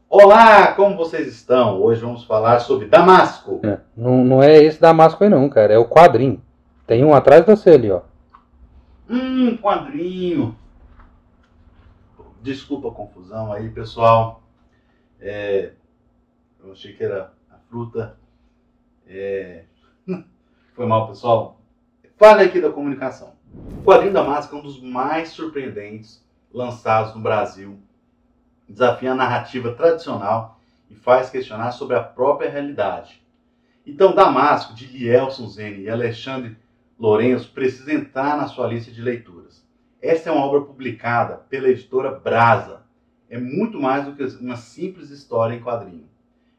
Olá, como vocês estão? Hoje vamos falar sobre Damasco. Não é esse Damasco aí não, cara. É o quadrinho. Tem um atrás de você ali, ó. Quadrinho. Desculpa a confusão aí, pessoal. Eu achei que era a fruta. Foi mal, pessoal. Fala aqui da comunicação. O quadrinho Damasco é um dos mais surpreendentes lançados no Brasil. Desafia a narrativa tradicional e faz questionar sobre a própria realidade. Então, Damasco, de Lielson Zene e Alexandre Lourenço, precisa entrar na sua lista de leituras. Essa é uma obra publicada pela editora Brasa. É muito mais do que uma simples história em quadrinho.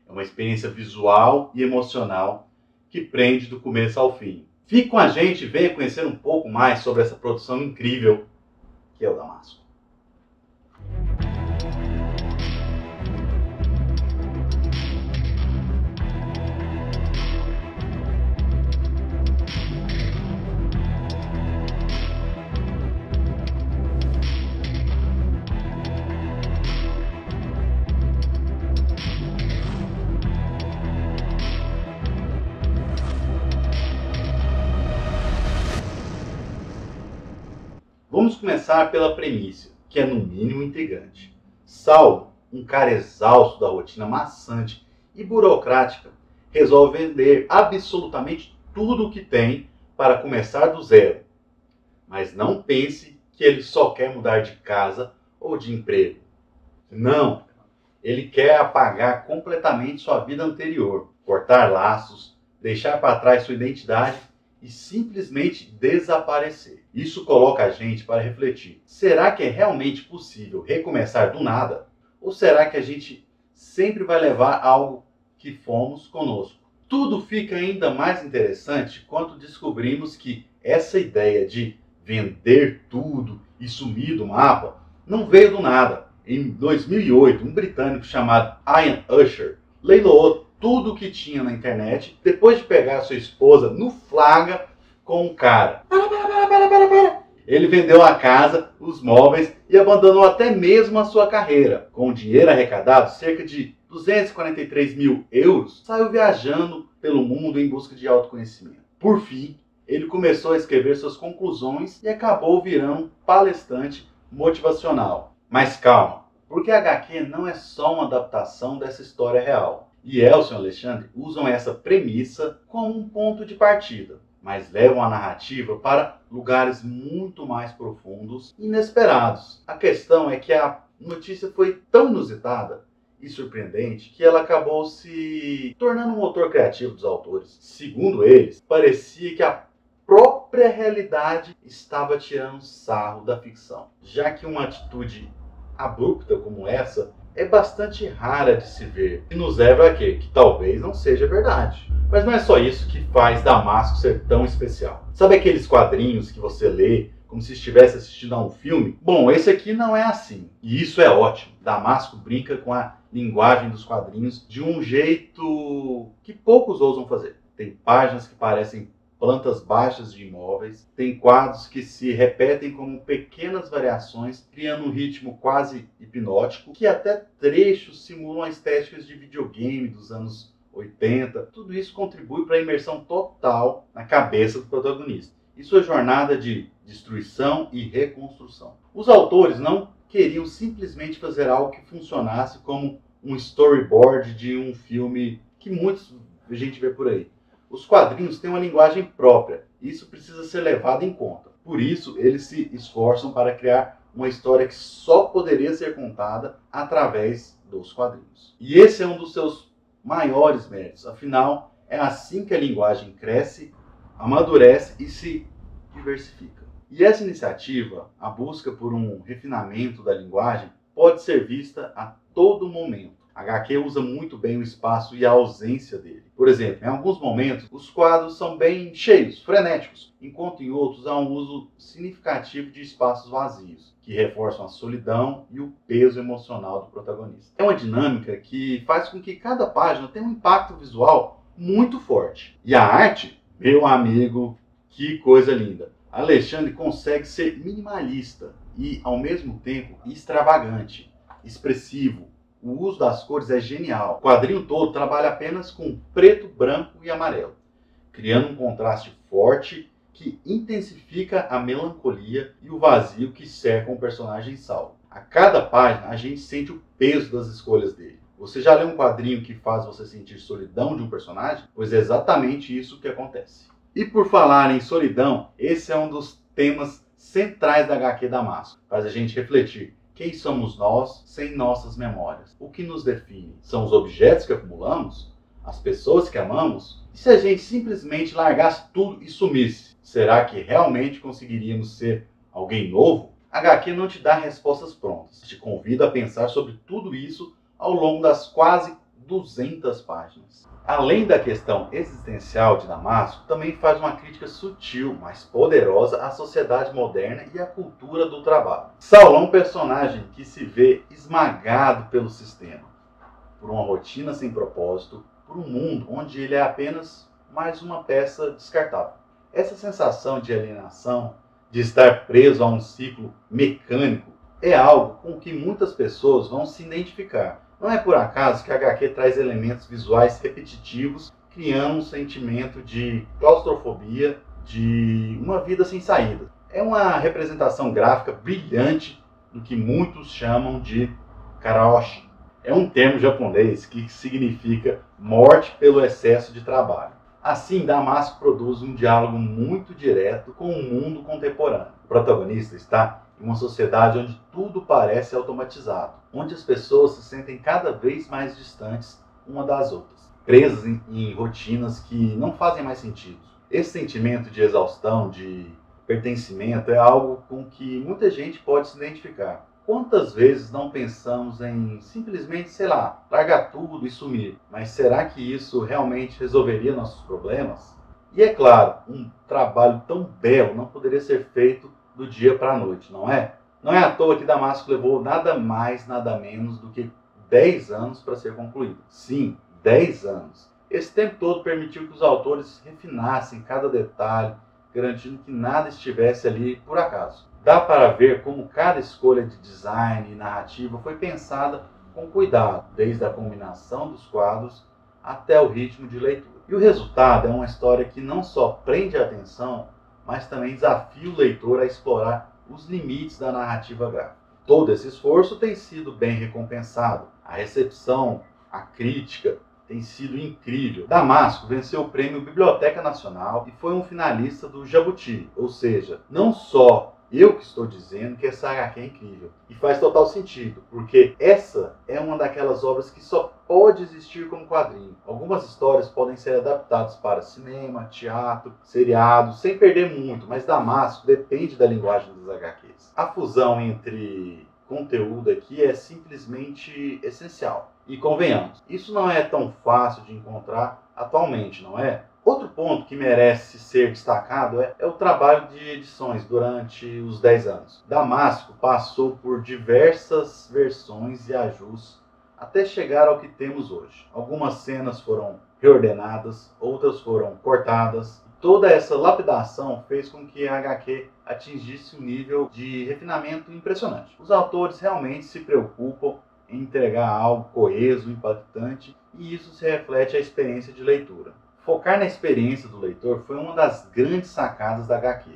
É uma experiência visual e emocional que prende do começo ao fim. Fique com a gente e venha conhecer um pouco mais sobre essa produção incrível que é o Damasco. Vamos começar pela premissa, que é no mínimo intrigante. Saulo, um cara exausto da rotina maçante e burocrática, resolve vender absolutamente tudo o que tem para começar do zero. Mas não pense que ele só quer mudar de casa ou de emprego. Não, ele quer apagar completamente sua vida anterior, cortar laços, deixar para trás sua identidade e simplesmente desaparecer. Isso coloca a gente para refletir. Será que é realmente possível recomeçar do nada? Ou será que a gente sempre vai levar algo que fomos conosco? Tudo fica ainda mais interessante quando descobrimos que essa ideia de vender tudo e sumir do mapa não veio do nada. Em 2008, um britânico chamado Ian Usher leiloou tudo o que tinha na internet depois de pegar sua esposa no flagra com um cara. Ele vendeu a casa, os móveis e abandonou até mesmo a sua carreira. Com o dinheiro arrecadado, cerca de 243 mil euros, saiu viajando pelo mundo em busca de autoconhecimento. Por fim, ele começou a escrever suas conclusões e acabou virando um palestrante motivacional. Mas calma, porque a HQ não é só uma adaptação dessa história real. E Elson e Alexandre usam essa premissa como um ponto de partida, mas levam a narrativa para lugares muito mais profundos e inesperados. A questão é que a notícia foi tão inusitada e surpreendente que ela acabou se tornando um motor criativo dos autores. Segundo eles, parecia que a própria realidade estava tirando sarro da ficção, já que uma atitude abrupta como essa é bastante rara de se ver e nos leva a quê? Que talvez não seja verdade. Mas não é só isso que faz Damasco ser tão especial. Sabe aqueles quadrinhos que você lê como se estivesse assistindo a um filme? Bom, esse aqui não é assim. E isso é ótimo. Damasco brinca com a linguagem dos quadrinhos de um jeito que poucos ousam fazer. Tem páginas que parecem plantas baixas de imóveis, tem quadros que se repetem como pequenas variações, criando um ritmo quase hipnótico, que até trechos simulam a estética de videogame dos anos 80. Tudo isso contribui para a imersão total na cabeça do protagonista e sua jornada de destruição e reconstrução. Os autores não queriam simplesmente fazer algo que funcionasse como um storyboard de um filme que muita gente vê por aí. Os quadrinhos têm uma linguagem própria, e isso precisa ser levado em conta. Por isso, eles se esforçam para criar uma história que só poderia ser contada através dos quadrinhos. E esse é um dos seus maiores méritos, afinal, é assim que a linguagem cresce, amadurece e se diversifica. E essa iniciativa, a busca por um refinamento da linguagem, pode ser vista a todo momento. A HQ usa muito bem o espaço e a ausência dele. Por exemplo, em alguns momentos, os quadros são bem cheios, frenéticos, enquanto em outros há um uso significativo de espaços vazios, que reforçam a solidão e o peso emocional do protagonista. É uma dinâmica que faz com que cada página tenha um impacto visual muito forte. E a arte, meu amigo, que coisa linda! Alexandre consegue ser minimalista e, ao mesmo tempo, extravagante, expressivo, O uso das cores é genial. O quadrinho todo trabalha apenas com preto, branco e amarelo, criando um contraste forte que intensifica a melancolia e o vazio que cercam o personagem Saul. A cada página a gente sente o peso das escolhas dele. Você já leu um quadrinho que faz você sentir solidão de um personagem? Pois é exatamente isso que acontece. E por falar em solidão, esse é um dos temas centrais da HQ Damasco. Faz a gente refletir. Quem somos nós sem nossas memórias? O que nos define? São os objetos que acumulamos? As pessoas que amamos? E se a gente simplesmente largasse tudo e sumisse? Será que realmente conseguiríamos ser alguém novo? A HQ não te dá respostas prontas. Te convida a pensar sobre tudo isso ao longo das quase 200 páginas. Além da questão existencial de Damasco, também faz uma crítica sutil, mas poderosa à sociedade moderna e à cultura do trabalho. Saul é um personagem que se vê esmagado pelo sistema, por uma rotina sem propósito, por um mundo onde ele é apenas mais uma peça descartável. Essa sensação de alienação, de estar preso a um ciclo mecânico, é algo com que muitas pessoas vão se identificar. Não é por acaso que a HQ traz elementos visuais repetitivos, criando um sentimento de claustrofobia, de uma vida sem saída. É uma representação gráfica brilhante do que muitos chamam de karaoshi. É um termo japonês que significa morte pelo excesso de trabalho. Assim, Damasco produz um diálogo muito direto com o mundo contemporâneo. O protagonista está em uma sociedade onde tudo parece automatizado, onde as pessoas se sentem cada vez mais distantes uma das outras, presas em rotinas que não fazem mais sentido. Esse sentimento de exaustão, de pertencimento, é algo com que muita gente pode se identificar. Quantas vezes não pensamos em simplesmente, largar tudo e sumir? Mas será que isso realmente resolveria nossos problemas? E é claro, um trabalho tão belo não poderia ser feito do dia para a noite, não é? Não é à toa que Damasco levou nada mais, nada menos do que 10 anos para ser concluído. Sim, 10 anos. Esse tempo todo permitiu que os autores refinassem cada detalhe, garantindo que nada estivesse ali por acaso. Dá para ver como cada escolha de design e narrativa foi pensada com cuidado, desde a combinação dos quadros até o ritmo de leitura. E o resultado é uma história que não só prende a atenção, mas também desafia o leitor a explorar os limites da narrativa gráfica. Todo esse esforço tem sido bem recompensado. A recepção, a crítica tem sido incrível. Damasco venceu o prêmio Biblioteca Nacional e foi um finalista do Jabuti, ou seja, não só eu que estou dizendo que essa HQ é incrível. E faz total sentido, porque essa é uma daquelas obras que só pode existir como quadrinho. Algumas histórias podem ser adaptadas para cinema, teatro, seriados, sem perder muito, mas Damasco depende da linguagem das HQs. A fusão entre conteúdo aqui é simplesmente essencial. E convenhamos, isso não é tão fácil de encontrar atualmente, não é? Outro ponto que merece ser destacado é o trabalho de edições durante os 10 anos. Damasco passou por diversas versões e ajustes até chegar ao que temos hoje. Algumas cenas foram reordenadas, outras foram cortadas. Toda essa lapidação fez com que a HQ atingisse um nível de refinamento impressionante. Os autores realmente se preocupam em entregar algo coeso, impactante, e isso se reflete à experiência de leitura. Focar na experiência do leitor foi uma das grandes sacadas da HQ.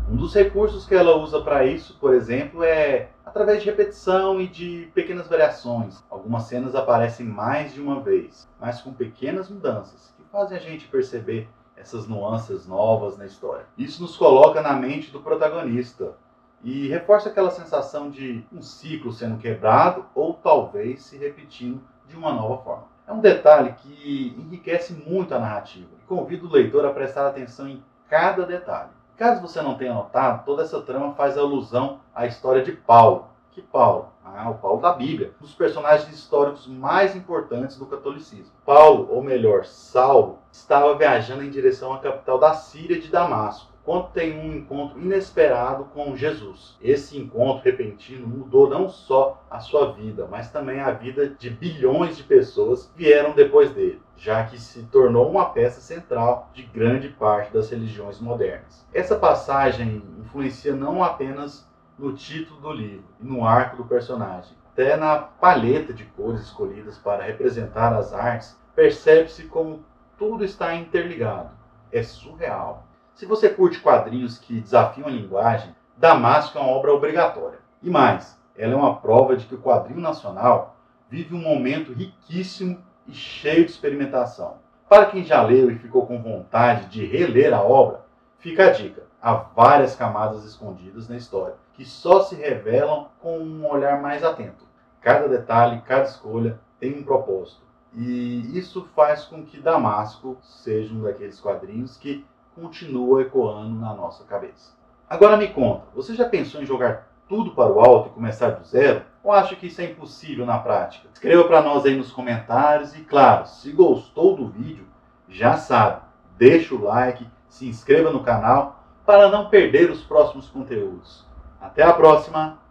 Um dos recursos que ela usa para isso, por exemplo, é através de repetição e de pequenas variações. Algumas cenas aparecem mais de uma vez, mas com pequenas mudanças, que fazem a gente perceber essas nuances novas na história. Isso nos coloca na mente do protagonista e reforça aquela sensação de um ciclo sendo quebrado ou talvez se repetindo de uma nova forma. É um detalhe que enriquece muito a narrativa e convida o leitor a prestar atenção em cada detalhe. Caso você não tenha notado, toda essa trama faz alusão à história de Paulo. Que Paulo? O Paulo da Bíblia, um dos personagens históricos mais importantes do catolicismo. Paulo, ou melhor, Saulo, estava viajando em direção à capital da Síria, de Damasco, quando tem um encontro inesperado com Jesus. Esse encontro repentino mudou não só a sua vida, mas também a vida de bilhões de pessoas que vieram depois dele, já que se tornou uma peça central de grande parte das religiões modernas. Essa passagem influencia não apenas no título do livro e no arco do personagem. Até na paleta de cores escolhidas para representar as artes, percebe-se como tudo está interligado. É surreal. Se você curte quadrinhos que desafiam a linguagem, Damasco é uma obra obrigatória. E mais, ela é uma prova de que o quadrinho nacional vive um momento riquíssimo e cheio de experimentação. Para quem já leu e ficou com vontade de reler a obra, fica a dica. Há várias camadas escondidas na história, que só se revelam com um olhar mais atento. Cada detalhe, cada escolha tem um propósito. E isso faz com que Damasco seja um daqueles quadrinhos que continua ecoando na nossa cabeça. Agora me conta, você já pensou em jogar tudo para o alto e começar do zero? Ou acha que isso é impossível na prática? Escreva para nós aí nos comentários e, claro, se gostou do vídeo, já sabe, deixa o like, se inscreva no canal para não perder os próximos conteúdos. Até a próxima!